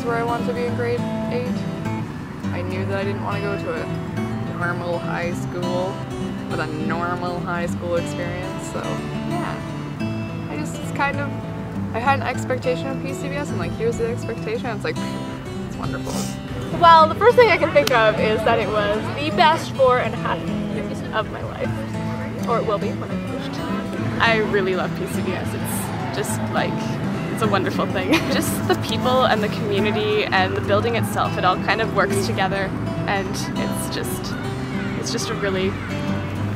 where I wanted to be in grade 8. I knew that I didn't want to go to a normal high school with a normal high school experience, so yeah. I had an expectation of PCVS and like here's the expectation, it's like, it's wonderful. Well, the first thing I can think of is that it was the best 4.5 years of my life. Or it will be when I'm finished. I really love PCVS. It's just like, it's a wonderful thing. Just the people and the community and the building itself, it all kind of works together, and it's just a really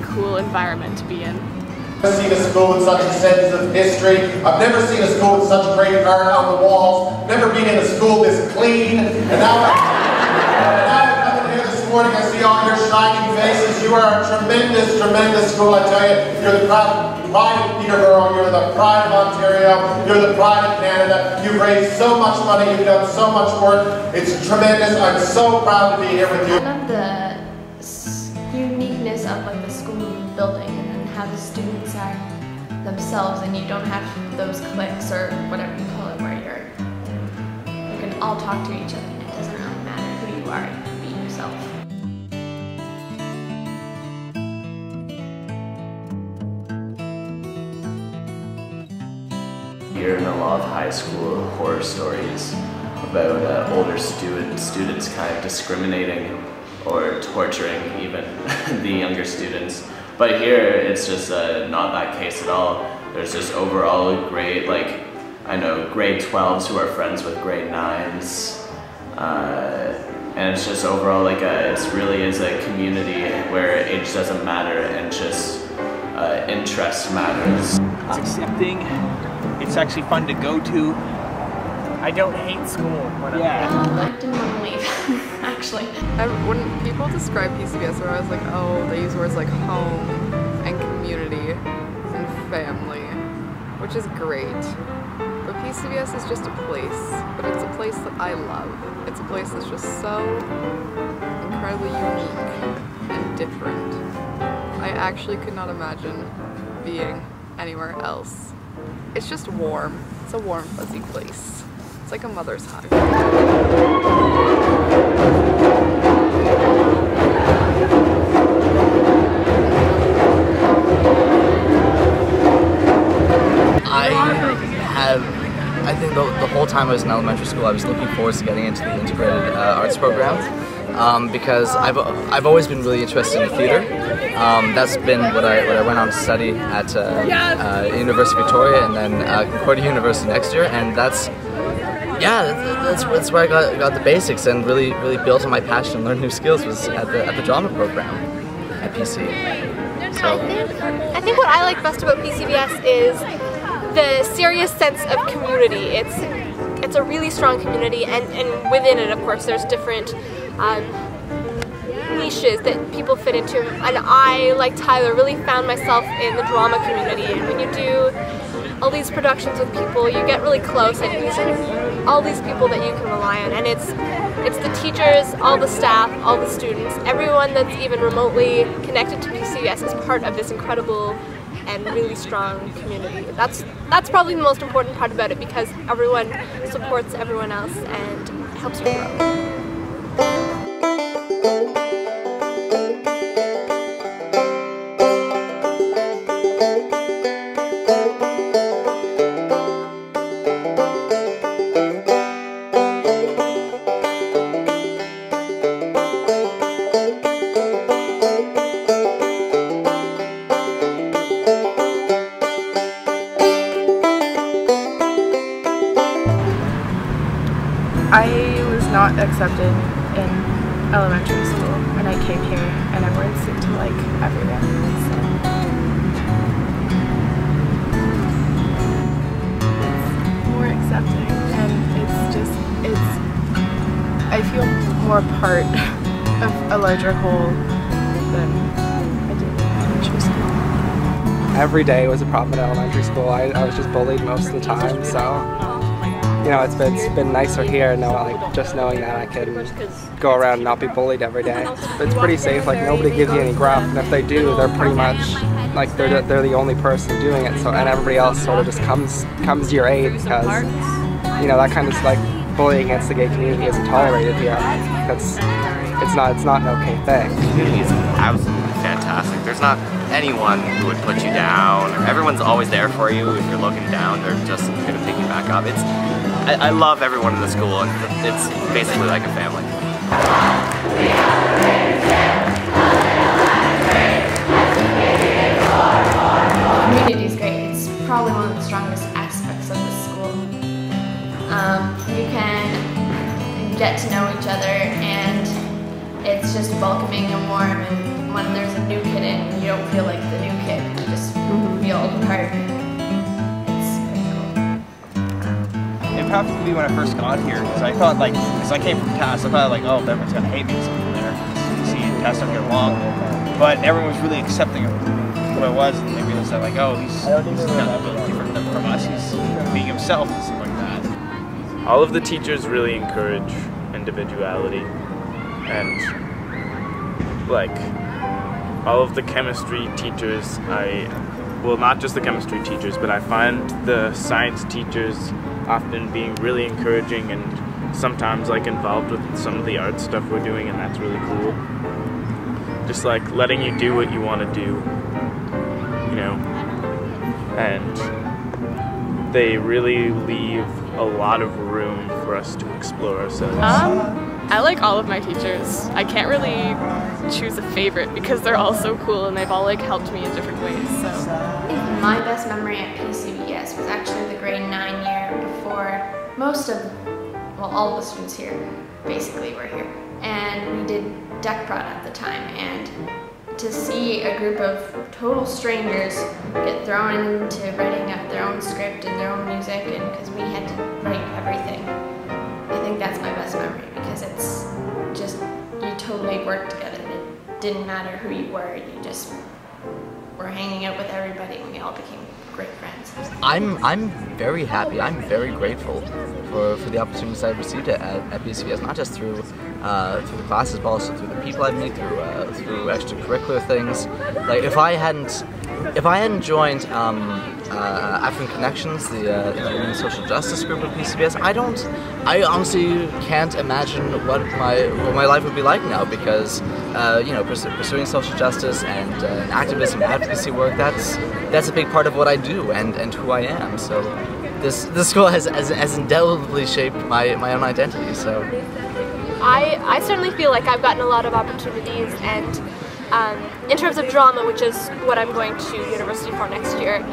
cool environment to be in. I've never seen a school with such a sense of history. I've never seen a school with such great art on the walls. Never been in a school this clean. And now I come in here this morning, I see all your shining faces. You are a tremendous, tremendous school, I tell you. You're the pride of Peterborough, you're the pride of Ontario, you're the pride of Canada. You've raised so much money, you've done so much work. It's tremendous. I'm so proud to be here with you. I love the uniqueness of like the school building and how the students are themselves, and you don't have those cliques or whatever you call it where you can all talk to each other and it doesn't really matter who you are, you can be yourself. Hearing a lot of high school horror stories about older students kind of discriminating or torturing even the younger students. But here, it's just not that case at all. There's just overall a great, like, I know grade 12s who are friends with grade 9s. And it's just overall like it really is a community where age doesn't matter and just interest matters. It's accepting. It's actually fun to go to. I don't hate school when I didn't want to leave, actually. When people describe PCVS, I was like, oh, they use words like home and community and family, which is great. But PCVS is just a place, but it's a place that I love. It's a place that's just so incredibly unique and different. I actually could not imagine being anywhere else. It's just warm. It's a warm, fuzzy place. It's like a mother's hug. I think the whole time I was in elementary school, I was looking forward to getting into the integrated arts program because I've always been really interested in theatre. That's been what I went on to study at University of Victoria and then Concordia University next year, and that's where I got the basics and really built on my passion and learned new skills was at the drama program at PC. So I think what I like best about PCVS is the serious sense of community. It's a really strong community, and within it, of course, there's different niches that people fit into. And I, like Tyler, really found myself in the drama community. And when you do all these productions with people, you get really close, and you sort of all these people that you can rely on. And it's the teachers, all the staff, all the students, everyone that's even remotely connected to PCVS is part of this incredible and really strong community. That's probably the most important part about it, because everyone supports everyone else and helps you grow. I was not accepted in elementary school, and I came here and everyone seemed to like everyone. So it's more accepting, and I feel more part of a larger whole than I did in elementary school. Every day was a problem at elementary school. I was just bullied most of the time, so you know, it's been nicer here, just knowing that I can go around and not be bullied every day. It's pretty safe. Like, nobody gives you any gruff, and if they do, they're pretty much like they're the only person doing it. So, and everybody else sort of just comes to your aid, because you know, that kind of like bullying against the gay community isn't tolerated here. Because it's not an okay thing. The community is absolutely fantastic. There's not anyone who would put you down. Everyone's always there for you. If you're looking down, they're just going to pick you back up. I love everyone in the school, and it's basically like a family. Community is great. It's probably one of the strongest aspects of the school. You can get to know each other, and it's just welcoming and warm, and when there's a new kid in, you don't feel like the new kid, you just feel part. It's pretty cool. It probably when I first got here, because I thought because I came from TAS, I thought oh, everyone's gonna hate me because I'm there. See, TAS don't get along, but everyone was really accepting of who I was, and they realized that oh, he's not really different from us. He's being himself and stuff like that. All of the teachers really encourage individuality, and all of the chemistry teachers, well, not just the chemistry teachers, but I find the science teachers often being really encouraging and sometimes involved with some of the art stuff we're doing, and that's really cool. Just letting you do what you want to do, you know, and they really leave a lot of room for us to explore ourselves. I like all of my teachers. I can't really choose a favorite because they're all so cool and they've all helped me in different ways. So I think my best memory at PCVS was actually the grade 9 year before all the students here basically were here. And we did deck prod at the time, and to see a group of total strangers get thrown into writing up their own script and their own music, and because we had to write everything, I think that's my best memory, because it's just, you totally worked together. It didn't matter who you were, you just were hanging out with everybody, and we all became great friends. I'm very happy, I'm very grateful for the opportunities I've received at PCVS, not just through the classes, but also through the people I've met, through extracurricular things. If I hadn't joined African Connections, the social justice group at PCVS, I honestly can't imagine what my life would be like now, because pursuing social justice and activism, advocacy work, that's a big part of what I do and who I am. So this school has indelibly shaped my own identity. So I certainly feel like I've gotten a lot of opportunities, and in terms of drama, which is what I'm going to university for next year,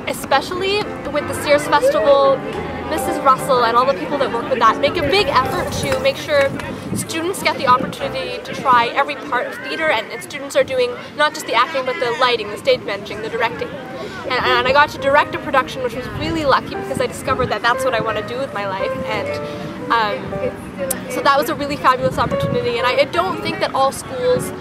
especially with the Sears Festival, Mrs. Russell and all the people that work with that make a big effort to make sure students get the opportunity to try every part of theater, and students are doing not just the acting but the lighting, the stage managing, the directing. And I got to direct a production, which was really lucky because I discovered that that's what I want to do with my life, and so that was a really fabulous opportunity. And I don't think that all schools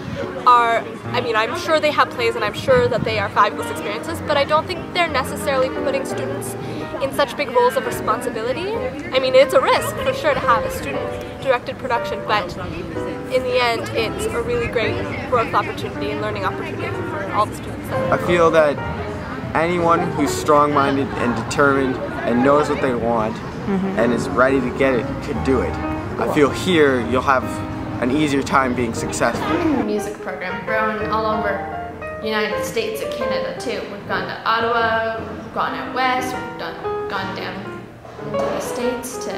are, I'm sure they have plays and I'm sure that they are fabulous experiences, but I don't think they're necessarily putting students in such big roles of responsibility. It's a risk for sure to have a student-directed production, but in the end, it's a really great growth opportunity and learning opportunity for all the students. I feel that anyone who's strong-minded and determined and knows what they want and is ready to get it could do it. I feel here you'll have an easier time being successful. In the music program, grown all over the United States and Canada too. We've gone to Ottawa, we've gone out west, we've gone down into the States to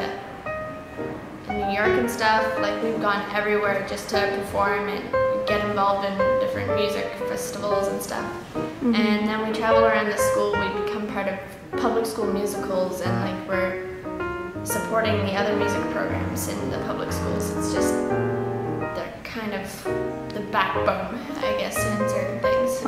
New York and stuff. We've gone everywhere just to perform and get involved in different music festivals and stuff. And then we travel around the school, we become part of public school musicals, and we're supporting the other music programs in the public schools. It's just, they're kind of the backbone, I guess, in certain things.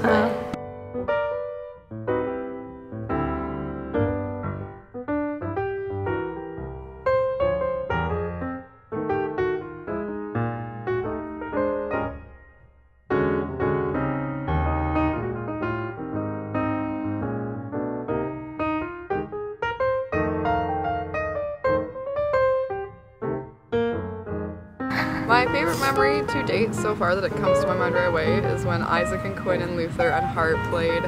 My favorite memory to date so far that it comes to my mind right away is when Isaac and Quinn and Luther and Hart played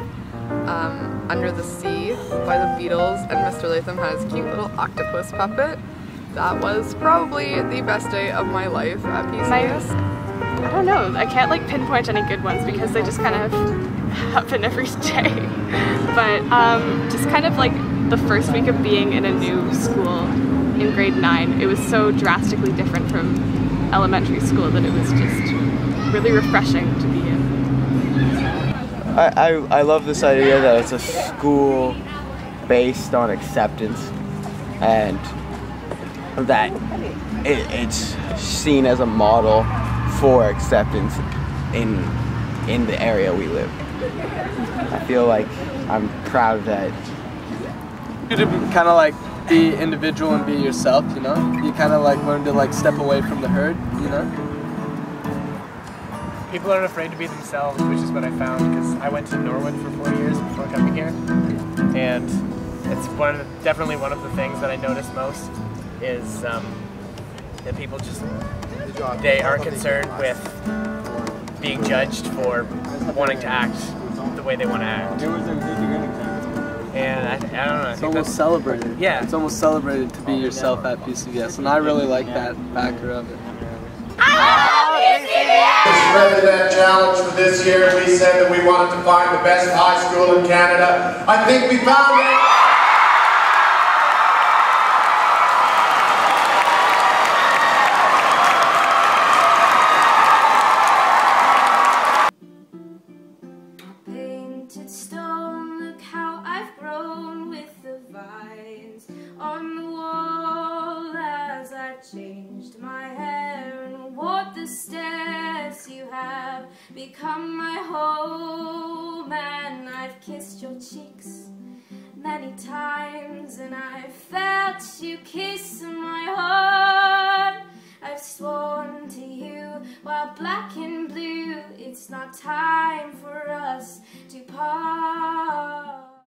Under the Sea by the Beatles, and Mr. Latham had his cute little octopus puppet. that was probably the best day of my life at PCVS. I don't know, I can't like pinpoint any good ones because they just kind of happen every day. But just kind of like the first week of being in a new school in grade 9, it was so drastically different from elementary school that it was just really refreshing to be in. I love this idea that it's a school based on acceptance and that it's seen as a model for acceptance in the area we live. I feel like I'm proud of that. To kind of like be individual and be yourself, you know? You kind of like learn to like step away from the herd, you know? People aren't afraid to be themselves, which is what I found because I went to Norwood for 4 years before coming here, and it's definitely one of the things that I noticed most is that people just they aren't concerned with being judged for wanting to act the way they want to act. And I don't know. It's almost celebrated. Yeah, it's almost celebrated to be yourself at PCVS, and I really like that factor of it. Rather than challenge for this year, we said that we wanted to find the best high school in Canada. I think we found it. Painted stone, look how I've grown with the vines on the wall as I've changed my hair and walked the stairs. You have become my home, and I've kissed your cheeks many times, and I've felt you kiss my heart. I've sworn to you while black and blue, it's not time for us to part.